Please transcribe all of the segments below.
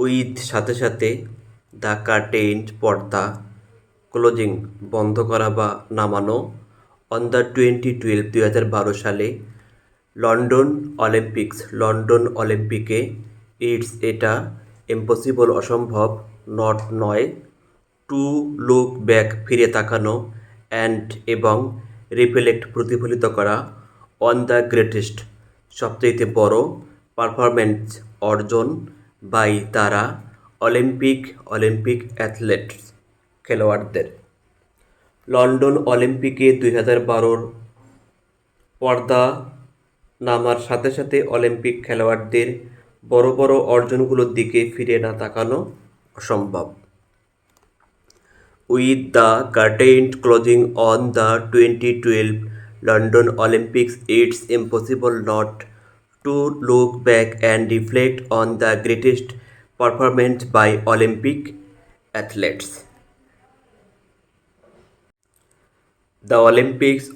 With সাথে সাথে, the curtain পর্দা, ক্লোজিং বন্ধ করা বা নামানো, অন দ্য 2012 সালে লন্ডন অলিম্পিকে ইটস এটা ইম্পসিবল অসম্ভব নট নয়, টু লুক ব্যাক ফিরে তাকানো, অ্যান্ড এবং রিফ্লেক্ট প্রতিফলিত করা, অন দ্য গ্রেটেস্ট সবচেয়ে বড় পারফরম্যান্স অর্জন বাই তারা অলিম্পিক অ্যাথলেটস খেলোয়াড়দের। লন্ডন অলিম্পিকে 2012 পর্দা নামার সাথে সাথে অলিম্পিক খেলোয়াড়দের বড় বড় অর্জনগুলোর দিকে ফিরে না তাকানো অসম্ভব। With the curtain closing on the 2012 London Olympics, it's impossible not to look back and reflect on the greatest performance by Olympic athletes. The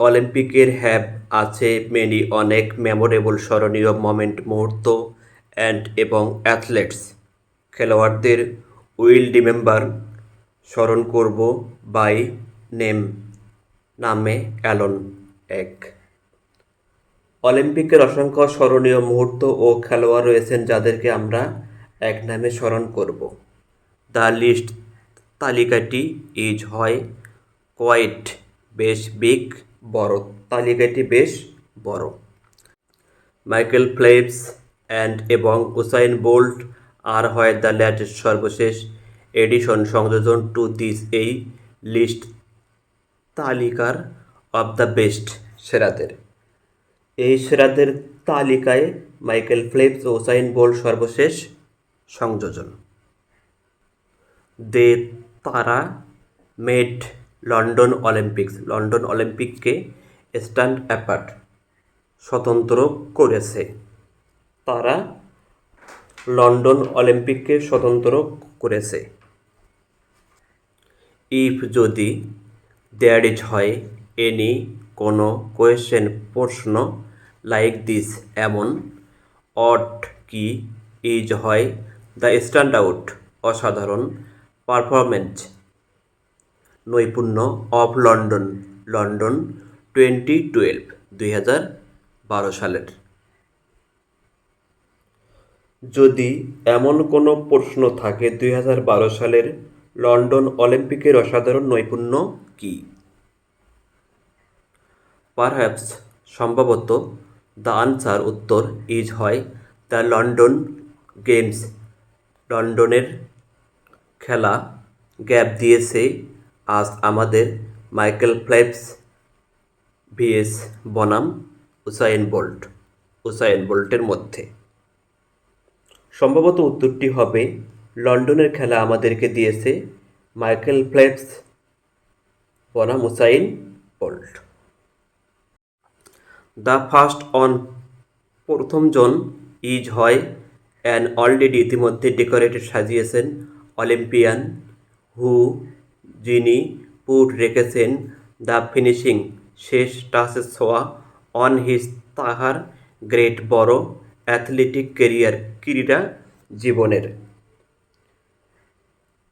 অলিম্পিকের হ্যাভ আছে মেনি অনেক মেমোরেবল স্মরণীয় মুহূর্ত অ্যান্ড এবং অ্যাথলেটস খেলোয়াড়দের উইল রিমেম্বার স্মরণ করব by নামে অ্যালন এক। অলিম্পিকের অসংখ্য স্মরণীয় মুহূর্ত ও খেলোয়াড় রয়েছেন যাদেরকে আমরা এক নামে স্মরণ করব। দ্য লিস্ট তালিকাটি ইজ হয় কোয়াইট বেশ বিগ বড়, তালিকাটি বেশ বড়। মাইকেল ফেলপস অ্যান্ড এবং উসাইন বোল্ট আর হয় দ্য ল্যাটেস্ট সর্বশেষ এডিশন সংযোজন টু দিস এই লিস্ট তালিকার অব দ্য বেস্ট সেরাদের। এই সেরাদের তালিকায় মাইকেল ফেলপস ও উসাইন বোল্ট সর্বশেষ সংযোজন। তারা মেড লন্ডন অলিম্পিককে স্ট্যান্ড অ্যাপার্ট স্বতন্ত্র করেছে। তারা লন্ডন অলিম্পিককে স্বতন্ত্র করেছে। ইফ যদি, দেয়ার ইজ হয়, এনি কোনো কোয়েশ্চেন প্রশ্ন, লাইক দিস এমন, অট কি, ইজ হয়, দ্য স্ট্যান্ড আউট অসাধারণ, পারফরমেন্স নৈপুণ্য, অফ লন্ডন 2012 সালের। যদি এমন কোনো প্রশ্ন থাকে 2012 সালের লন্ডন অলিম্পিকের অসাধারণ নৈপুণ্য কী? পারহ্যাপস সম্ভবত, দ্য আনসার উত্তর ইজ হয়, দ্য লন্ডন গেমস লন্ডনের খেলা গ্যাপ দিয়েছে আজ আমাদের মাইকেল ফেলপস ভিএস বনাম উসাইন বোল্টের মধ্যে। সম্ভবত উত্তরটি হবে, লন্ডনের খেলা আমাদেরকে দিয়েছে মাইকেল ফেলপস বনাম Usain Bolt. The first one প্রথমজন ইজ হয়, অ্যান অলরেডি ইতিমধ্যে ডেকোরেটেড সাজিয়েছেন, অলিম্পিয়ান হু যিনি পুট রেখেছেন দ্য ফিনিশিং শেষ টাচের ছোঁয়া অন হিজ তাহার গ্রেট বড় অ্যাথলেটিক ক্যারিয়ার ক্রীড়া জীবনের।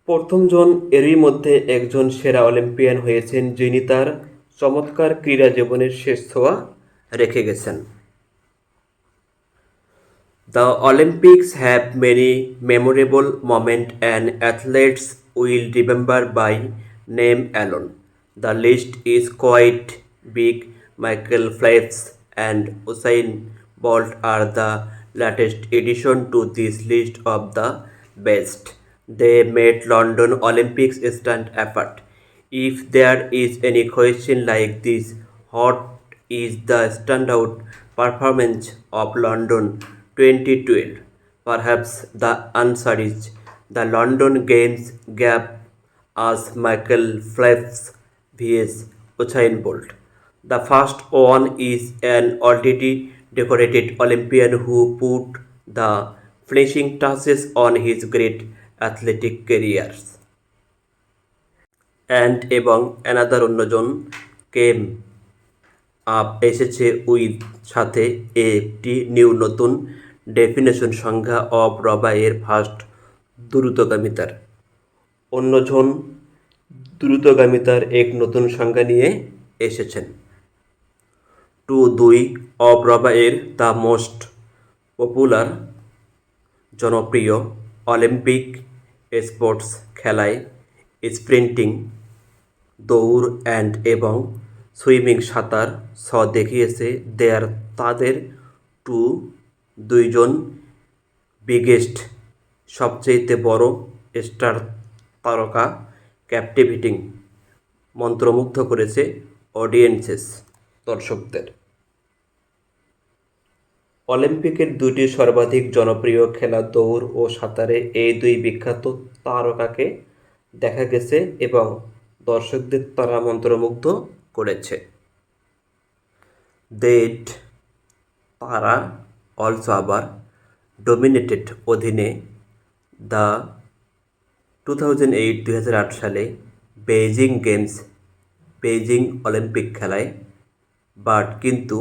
প্রথমজন এরই মধ্যে একজন সেরা অলিম্পিয়ান হয়েছেন যিনি তার চমৎকার ক্রীড়া জীবনের শেষ ছোঁয়া রেখে গেছেন। The Olympics have many memorable moments and athletes will remember by name alone. The list is quite big. Michael Phelps and Usain Bolt are the latest addition to this list of the best. They made London Olympics stand apart. If there is any question like this, what is the standout performance of London 2012? Perhaps the answer is the London Games gap as Michael Phelps vs Usain Bolt. The first one is an already decorated Olympian who put the finishing touches on his great athletic careers. And এবং another অন্যজন came up এসেছে with সাথে একটি নতুন definition সংজ্ঞা of রবা এর first দ্রুতগামিতার। অন্যজন দ্রুতগামিতার এক নতুন সংজ্ঞা নিয়ে এসেছেন। দুই অফ রাবা এর দ্য মোস্ট পপুলার জনপ্রিয় অলিম্পিক স্পোর্টস খেলায় স্প্রিন্টিং, দৌড় এবং সুইমিং, সাঁতার দেখিয়েছে দেয়ার তাদের টু দুইজন বিগেস্ট সবচেয়ে বড় স্টার তারকা ক্যাপটিভেটিং মন্ত্রমুগ্ধ করেছে অডিয়েন্সেস দর্শকদের। অলিম্পিকের দুটি সর্বাধিক জনপ্রিয় খেলা দৌড় ও সাঁতারে এই দুই বিখ্যাত তারকাকে দেখা গেছে এবং দর্শকদের তারা মন্ত্রমুগ্ধ করেছে। দেট তারা অলসো আবার ডোমিনেটেড অধীনে দ্য 2008 সালে বেইজিং অলিম্পিক খেলায় বাট কিন্তু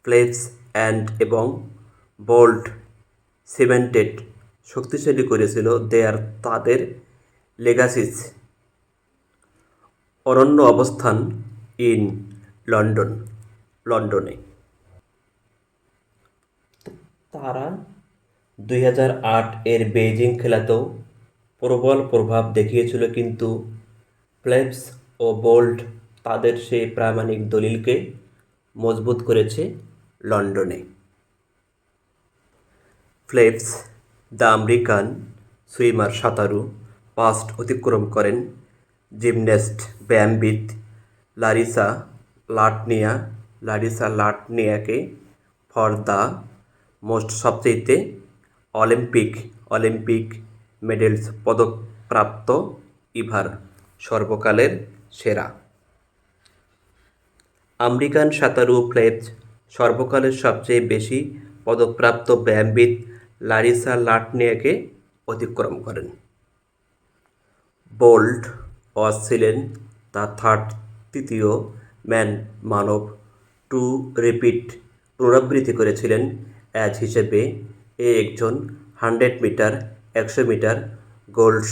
ফ্লেপস এবং বোল্ট সিমেন্টেড শক্তিশালী করেছিল দেয়ার তাদের অরণ্য অবস্থান ইন লন্ডনে। তারা 2008 বেইজিং খেলাতেও প্রবল প্রভাব দেখিয়েছিল, কিন্তু ফ্লেপস ও বোল্ট তাদের সেই প্রামাণিক দলিলকে মজবুত করেছে লন্ডনে। ফ্লেপস দ্য আমেরিকান সুইমার সাঁতারু পাস্ট অতিক্রম করেন জিমন্যাস্ট ব্যায়ামবিদ লারিসা লাটনিয়াকে ফর দ্য মোস্ট সবচেয়ে অলিম্পিক মেডেলস পদকপ্রাপ্ত ইভার সর্বকালের সেরা। আমেরিকান সাঁতারু ফ্লেপস সর্বকালের সবচেয়ে বেশি পদকপ্রাপ্ত ব্যায়ামবিদ লারিসা লাটনিয়াকে অতিক্রম করেন। বোল্ট ছিলেন দ্য তৃতীয় মানব টু রিপিট পুনরাবৃত্তি করেছিলেন অ্যাজ হিসেবে একজন 100 মিটার 100 মিটার গোল্ড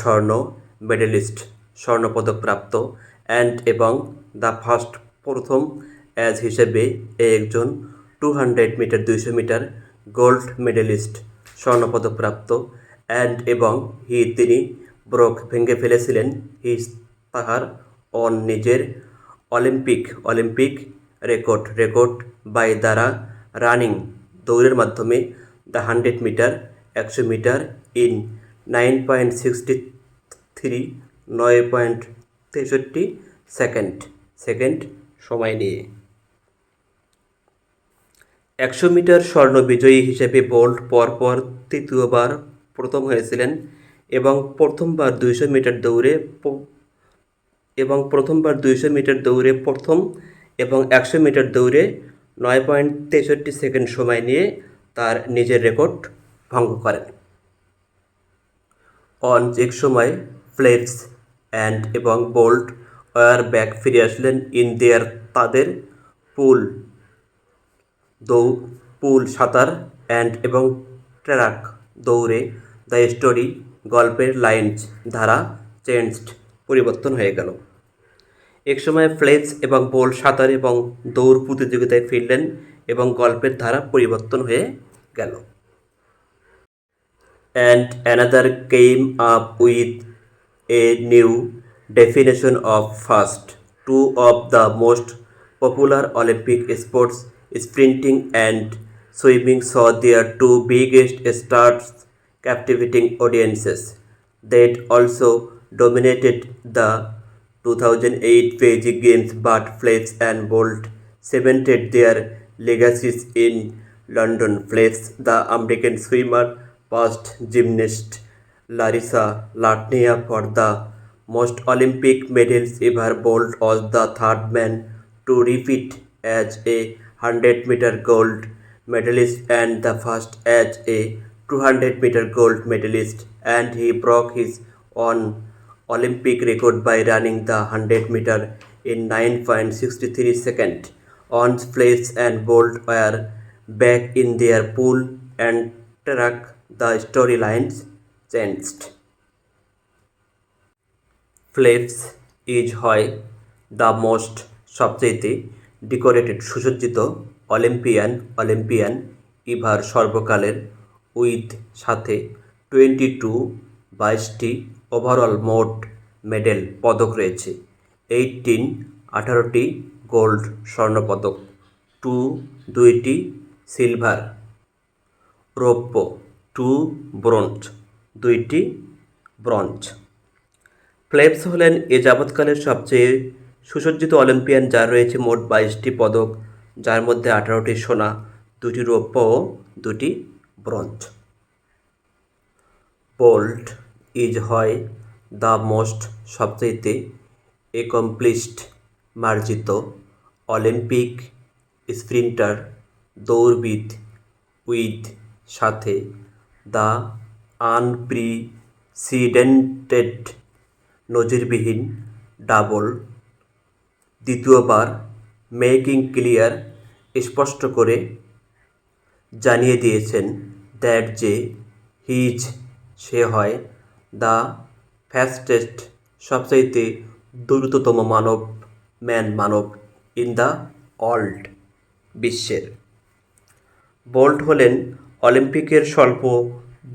মেডেলিস্ট স্বর্ণপদকপ্রাপ্ত এবং দ্য ফার্স্ট প্রথম অ্যাজ হিসেবে একজন 200 মিটার 200 মিটার গোল্ড মেডেলিস্ট স্বর্ণপদকপ্রাপ্ত এবং তিনি ভেঙে ফেলেছিলেন তাহার নিজের অলিম্পিক রেকর্ড বাই দ্বারা রানিং দৌড়ের মাধ্যমে the 100 metre 100 metre in 9.63 second সময় নিয়ে। 100 মিটার স্বর্ণ বিজয়ী হিসেবে বোল্ট পরপর তৃতীয়বার প্রথম হয়েছিলেন এবং প্রথমবার 200 মিটার দৌড়ে প্রথম এবং 100 মিটার দৌড়ে 9.63 সেকেন্ড সময় নিয়ে তার নিজের রেকর্ড ভঙ্গ করেন। এক সময় ফ্লেপস এবং বোল্ট ওয়ার ব্যাক ফিরে আসলেন ইন দেয়ার তাদের পুল সাঁতার এবং ট্র্যাক দৌড়ে দ্য স্টোরি গল্পের লাইনস ধারা পরিবর্তন হয়ে গেল। এক সময় ফ্লেপস এবং বোল্ট সাঁতার এবং দৌড় প্রতিযোগিতায় ফিরলেন এবং গল্পের ধারা পরিবর্তন হয়ে গেল। And another came up with a new definition of first. Two of the most popular Olympic sports, sprinting and swimming, saw their two biggest stars captivating audiences. That also dominated the 2008 Beijing Games, but Phelps and Bolt cemented their legacies in London. Phelps, the American swimmer, passed gymnast Larissa Latnia for the most Olympic medals ever. Bolt was the third man to repeat as a 100-meter gold medalist and the first as a 200-meter gold medalist, and he broke his own Olympic record by running the 100-meter in 9.63 seconds. Once Phelps and Bolt were back in their pool and track the storylines changed. Phelps is হয় the most সবচেয়ে decorated সুসজ্জিত Olympian ever সর্বকালের with সাথে 22 overall মোট medal পদক রয়েছে। 18 gold স্বর্ণপদক, 2 silver, রৌপ্য, 2 ব্রোঞ্জ, 2 ব্রোঞ্জ। ফ্লেপস হলেন এ যাবৎকালের সবচেয়ে সুসজ্জিত অলিম্পিয়ান, যার রয়েছে মোট 22টি পদক, যার মধ্যে 18টি সোনা, 2টি রৌপ্য ও 2টি ব্রোঞ্জ। বোল্ট ইজ হয় দ্য মোস্ট সবচেয়ে একমপ্লিশড মার্জিত অলিম্পিক স্প্রিন্টার দৌড়বিদ উইথ সাথে দ্য আনপ্রিসিডেন্টেড নজিরবিহীন ডাবল দ্বিতীয়বার মেকিং ক্লিয়ার স্পষ্ট করে জানিয়ে দিয়েছেন দ্যাট যে সে হয় দ্য ফাস্টেস্ট সবচাইতে দ্রুততম মানব ইন দ্য ওয়ার্ল্ড বিশ্বের। বোল্ট হলেন অলিম্পিকের স্বল্প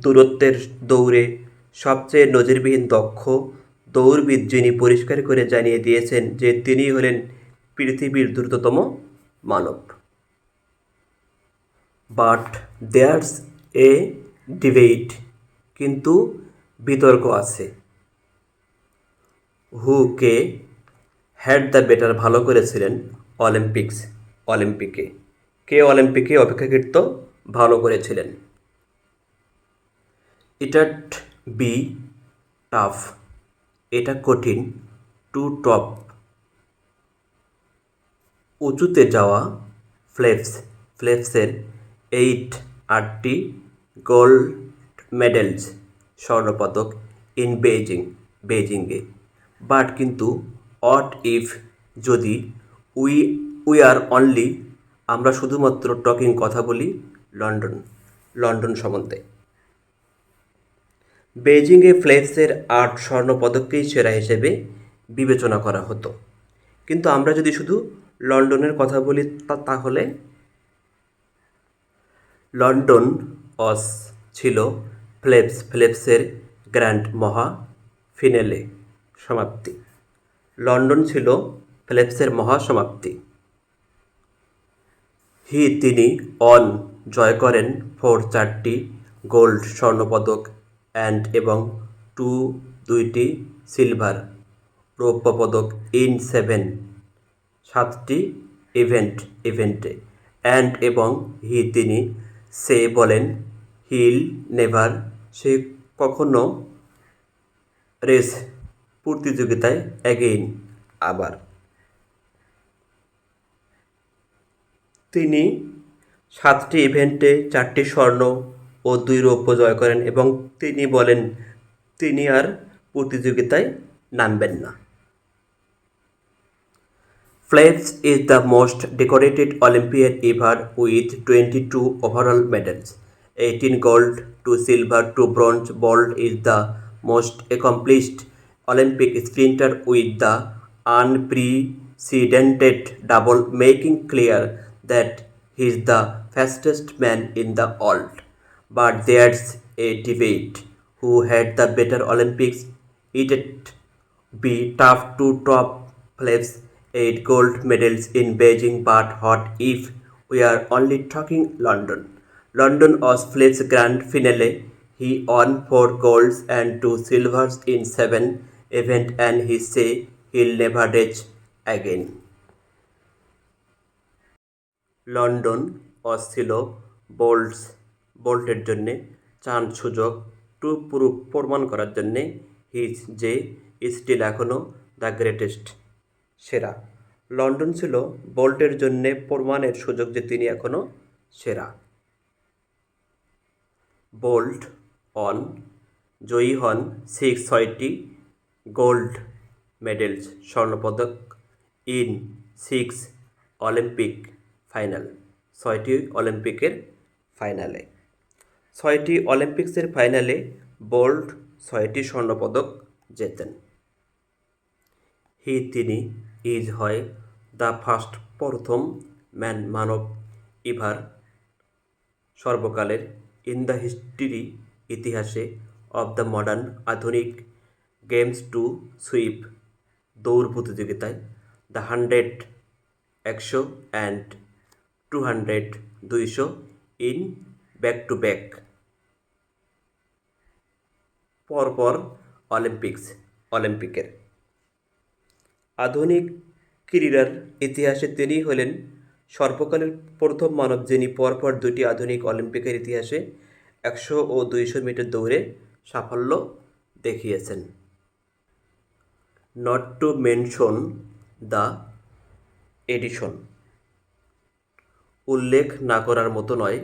দূরত্বের দৌড়ে সবচেয়ে নজিরবিহীন দক্ষ দৌড়বিদ, যিনি পরিষ্কার করে জানিয়ে দিয়েছেন যে তিনি হলেন পৃথিবীর দ্রুততম মানব। বাট দেয়ার্স এ ডিবেট, কিন্তু বিতর্ক আছে। কে হ্যাড দ্য বেটার ভালো করেছিলেন কে অলিম্পিকে অপেক্ষাকৃত ভালো করেছিলেন। ইটাট বি টাফ, এটা কঠিন, টু টপ উঁচুতে যাওয়া। ফ্লেপসের 8টি গোল্ড মেডেলস স্বর্ণপদক ইন বেইজিংয়ে। বাট কিন্তু হোয়াট ইফ যদি উই আর অনলি আমরা শুধুমাত্র টকিং কথা বলি লন্ডন সম্বন্ধে। বেইজিংয়ে ফ্লেপসের 8 স্বর্ণপদককেই সেরা হিসেবে বিবেচনা করা হতো, কিন্তু আমরা যদি শুধু লন্ডনের কথা বলি তাহলে লন্ডন ছিল ফ্লেপসের গ্র্যান্ড ফিনালে সমাপ্তি। লন্ডন ছিল ফ্লেপসের মহাসমাপ্তি। তিনি জয় করেন 4টি গোল্ড স্বর্ণপদক এবং 2টি সিলভার রৌপ্য পদক ইন 7টি ইভেন্টে এবং তিনি বলেন সে কখনো রেস প্রতিযোগিতায় আবার। তিনি 7টি ইভেন্টে 4টি স্বর্ণ ও 2 রৌপ্য জয় করেন এবং তিনি বলেন তিনি আর প্রতিযোগিতায় নামবেন না। Phelps is the most decorated Olympian ever with 22 overall medals, 18 gold, 2 silver, 2 bronze. Bolt is the most accomplished Olympic sprinter with the unprecedented double, making clear that he is the fastest man in the world. But there's a debate who had the better Olympics. It'd be tough to top Phelps' 8 gold medals in Beijing, but what if we are only talking London? London was Phelps' grand finale. He won 4 golds and 2 silvers in 7 events, and he say he'll never reach again. London ছিল বোল্টের জন্যে chance সুযোগ প্রমাণ করার জন্যে যে still এখনও the greatest, সেরা। London ছিল বোল্টের জন্যে প্রমাণের সুযোগ যে তিনি এখনও সেরা। বোল্ট জয়ী হন 6টি গোল্ড মেডেলস স্বর্ণপদক ইন 6 অলিম্পিক ফাইনাল, 6টি অলিম্পিকের ফাইনালে। ছয়টি অলিম্পিক্সের ফাইনালে বোল্ট 6টি স্বর্ণপদক জেতেন। তিনি ইজ হয় দ্য ফার্স্ট প্রথম মানব ইভার সর্বকালের ইন দ্য হিস্ট্রি ইতিহাসে অব দ্য মডার্ন আধুনিক গেমস টু সুইপ দৌড় প্রতিযোগিতায় the 100 100 and 200 200 in back to back পরপর অলিম্পিকের আধুনিক ক্রীড়ার ইতিহাসে তিনি হলেন সর্বকালের প্রথম মানব যিনি পরপর দুটি আধুনিক অলিম্পিকের ইতিহাসে 100 ও 200 মিটার দৌড়ে সাফল্য দেখিয়েছেন। Not to mention the edition উল্লেখ না করার মতো নয়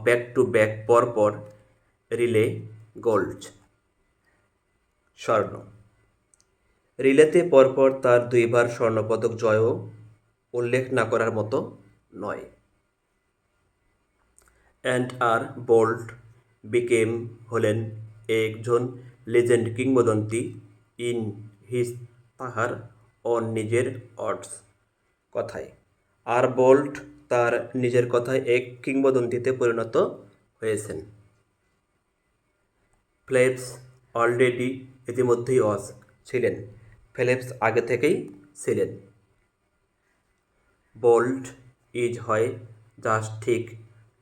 ব্যাক টু ব্যাক পরপর রিলে গোল্ড স্বর্ণ রিলেতে পরপর তার দুইবার স্বর্ণপদক জয়ও উল্লেখ না করার মতো নয়। অ্যান্ড আর বোল্ট বিকেম হলেন একজন লেজেন্ড কিংবদন্তি ইন হিজ তাহার অন নিজের অর্ডস কথায় আর বোল্ট তার নিজের কথায় এক কিংবদন্তিতে পরিণত হয়েছেন। ফেলপস অলরেডি ইতিমধ্যেই ছিলেন। ফেলপস আগে থেকেই ছিলেন। বোল্ট ইজ হয় জাস্ট ঠিক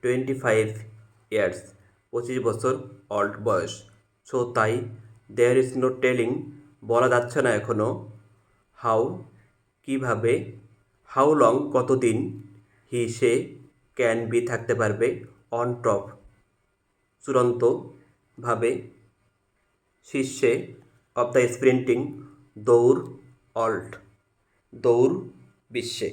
25 ইয়ার্স 25 বছর অল্ড বয়স। সো তাই দেয়ার ইজ নো টেলিং বলা যাচ্ছে না এখনও কিভাবে হাউ লং কতদিন সে ক্যান বি থাকতে পারবে অন টপ চূড়ান্তভাবে শীর্ষে অব দ্য স্প্রিন্টিং দৌড় বিশ্বে।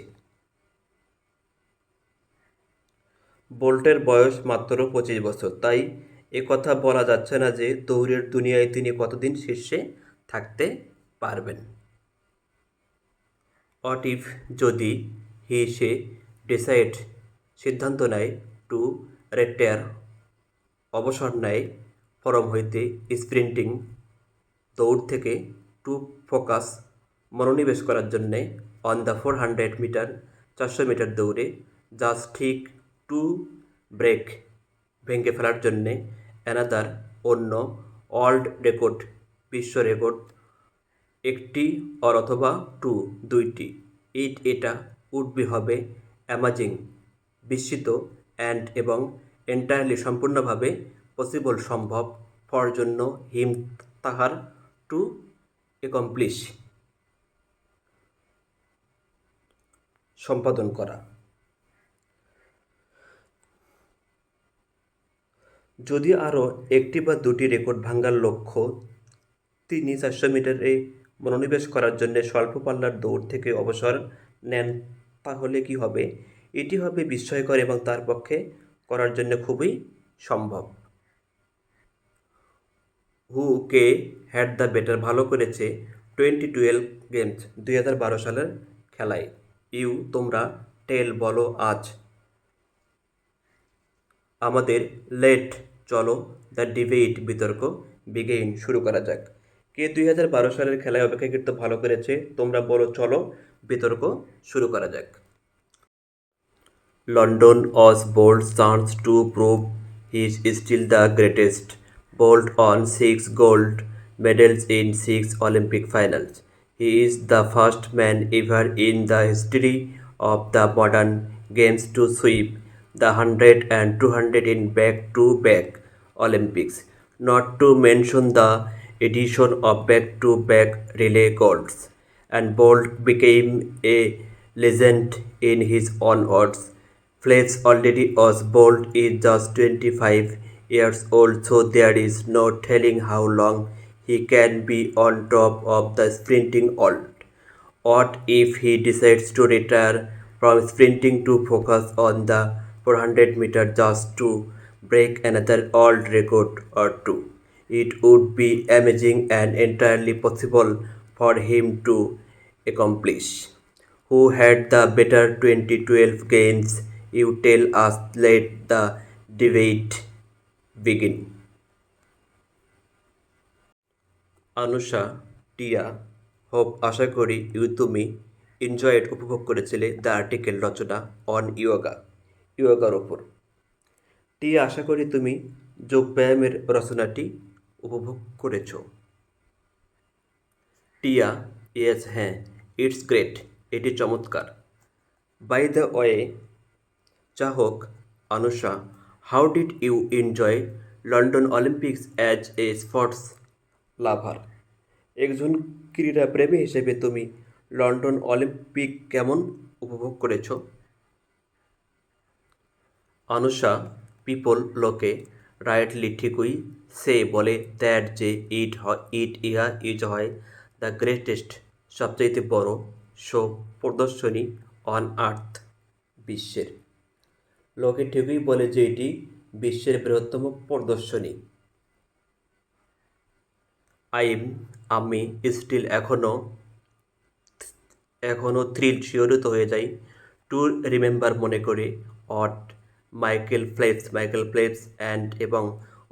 বোল্টের বয়স মাত্র 25 বছর, তাই কথা বলা যাচ্ছে না যে দৌড়ের দুনিয়ায় তিনি কতদিন শীর্ষে থাকতে পারবেন। হোয়াট ইফ যদি সে ডিসাইড সিদ্ধান্ত নেয় টু রিটায়ার অবসর নেয় ফরম হইতে স্প্রিন্টিং দৌড় থেকে টু ফোকাস মনোনিবেশ করার জন্যে অন দ্য 400 মিটার 400 মিটার দৌড়ে জাস্ট ঠিক টু ব্রেক ভেঙে ফেলার জন্যে অ্যানাদার অন্য ওয়ার্ল্ড রেকর্ড বিশ্ব রেকর্ড একটি অথবা দুইটি এটা উড বি হবে অ্যামাজিং বিস্মিত অ্যান্ড এবং এন্টায়ারলি সম্পূর্ণভাবে পসিবল সম্ভব ফর জন্য হিম তাহার টু একমপ্লিশ সম্পাদন করা। যদি আরও একটি বা দুটি রেকর্ড ভাঙার লক্ষ্য তিনি 400 মিটারে মনোনিবেশ করার জন্য স্বল্প পাল্লার দৌড় থেকে অবসর নেন তাহলে কি হবে? এটি হবে বিস্ময়কর এবং তার পক্ষে করার জন্য খুবই সম্ভব। কে হ্যাড দ্য বেটার ভালো করেছে 2012 গেমস 2012 সালের খেলায়। তোমরা টেল বলো আজ আমাদের লেট চলো দ্য ডিবেট বিতর্ক বিগেইন শুরু করা যাক। কে 2012 সালের খেলায় অপেক্ষাকৃত ভালো করেছে তোমরা বলো চলো বিতর্ক শুরু করা যাক। London was Bolt's chance to prove he is still the greatest. Bolt won 6 gold medals in 6 Olympic finals. He is the first man ever in the history of the modern games to sweep the 100 and 200 in back-to-back Olympics, not to mention the addition of back-to-back relay golds. And Bolt became a legend in his own words. Phelps already was Bolt is just 25 years old, so there is no telling how long he can be on top of the sprinting world. What if he decides to retire from sprinting to focus on the 400 meter just to break another world record or two? It would be amazing and entirely possible for him to accomplish. Who had the better 2012 games? You tell us, let the debate begin. Anusha, টিয়া, hope আশা করি তুমি enjoyed উপভোগ করেছিলে the article রচনা on ইয়োগার ওপর। টিয়া আশা করি তুমি যোগব্যায়ামের রচনাটি উপভোগ করেছ। টিয়া, ইয়েস হ্যাঁ, ইটস গ্রেট, এটি চমৎকার। বাই দ্য ওয়ে, যা হোক, Anusha, how did you enjoy London Olympics as a sports lover? একজন ক্রীড়াপ্রেমী হিসেবে তুমি লন্ডন অলিম্পিক কেমন উপভোগ করেছ? আনুষা, লোকে রাইটলি ঠিকই সে বলে দ্যাট যে ইট হয় দ্য গ্রেটেস্ট, সবচাইতে বড় শো প্রদর্শনী অন আর্থ, বিশ্বের। লোকে ঠিকই বলে যে এটি বিশ্বের বৃহত্তম প্রদর্শনী। আমি স্টিল এখনও শিহরিত হয়ে যাই টু রিমেম্বার মনে করে অট মাইকেল ফেলপস এবং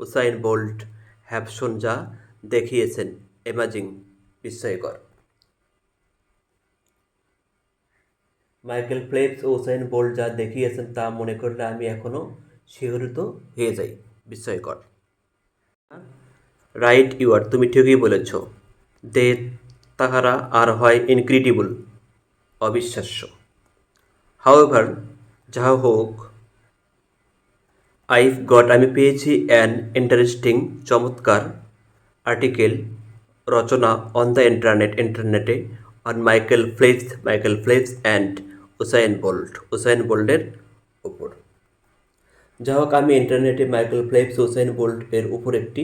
উসাইন বোল্ট হ্যাভসন যা দেখিয়েছেন, অ্যামেজিং, বিস্ময়কর। মাইকেল ফেলপস ও উসাইন বোল্ট যা দেখিয়েছেন তা মনে করলে আমি এখনও শিহরিত হয়ে যাই, বিস্ময়কর। রাইট ইউর, তুমি ঠিকই বলেছ। তাহারা আর হয় ইনক্রেডিবল, অবিশ্বাস্য। হাউএভার, যাহা হোক, আমি পেয়েছি অ্যান ইন্টারেস্টিং, চমৎকার আর্টিকেল রচনা অন দ্য ইন্টারনেটে on Michael Phelps and Usain বোল্টের উপর। যা হোক, আমি ইন্টারনেটে মাইকেল ফেলপস ও উসাইন বোল্ট এর উপর একটি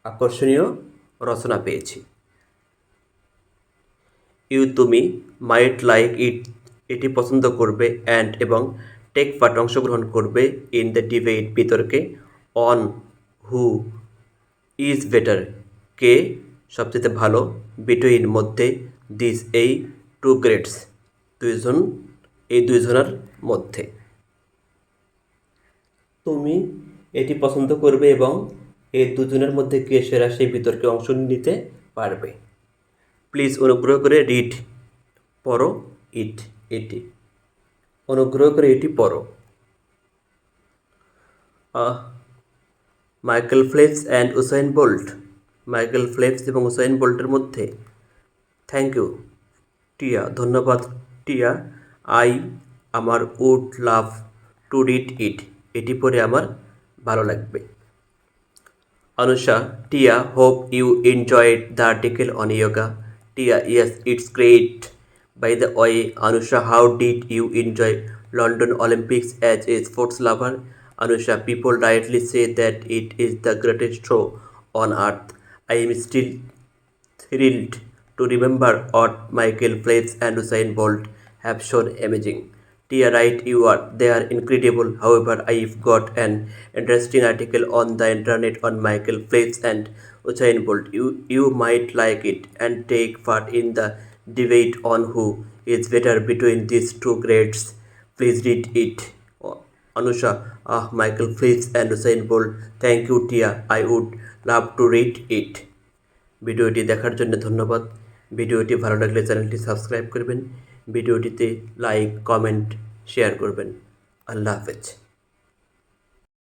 আকর্ষণীয় রচনা পেয়েছি। তুমি মাইট লাইক এটি পছন্দ করবে এবং টেক পার্ট, অংশগ্রহণ করবে ইন দ্য ডিবেট, বিতর্কে অন হু ইজ বেটার, কে সবচেয়ে ভালো, বিটুইন মধ্যে, এই টু গ্রেটস, দুইজনের মধ্যে। তুমি এটি পছন্দ করবে এবং এই দুজনের মধ্যে কে সেরা সেই বিতর্কে অংশ নিতে পারবে। প্লিজ অনুগ্রহ করে পড়ো এটি। অনুগ্রহ করে এটি পড়ো। Michael Phelps and Usain Bolt, Michael Phelps এবং উসাইন বোল্টের মধ্যে। থ্যাংক ইউ টিয়া, ধন্যবাদ টিয়া। আমার উড লাভ টু রিড এটি পড়ে আমার ভালো লাগবে। Anusha, Tia, hope you enjoyed the article on yoga. Tia, yes, it's great. By the way, Anusha, how did you enjoy London Olympics as a sports lover? Anusha, people rightly say that it is the greatest show on earth. I am still thrilled to remember what Michael Phelps and Usain Bolt have shown, amazing. Tia, right, you are. They are incredible. However, I've got an interesting article on the internet on Michael Phelps and Usain Bolt. You might like it and take part in the debate on who is better between these two greats. Please read it. Anusha, Michael Phelps and Usain Bolt. Thank you, Tia. I would love to read it. ভিডিওটি দেখার জন্য ধন্যবাদ। ভিডিওটি ভালো লাগলে চ্যানেলটি subscribe করবেন, ভিডিওটিতে লাইক, কমেন্ট, শেয়ার করবেন। আল্লাহ হাফেজ।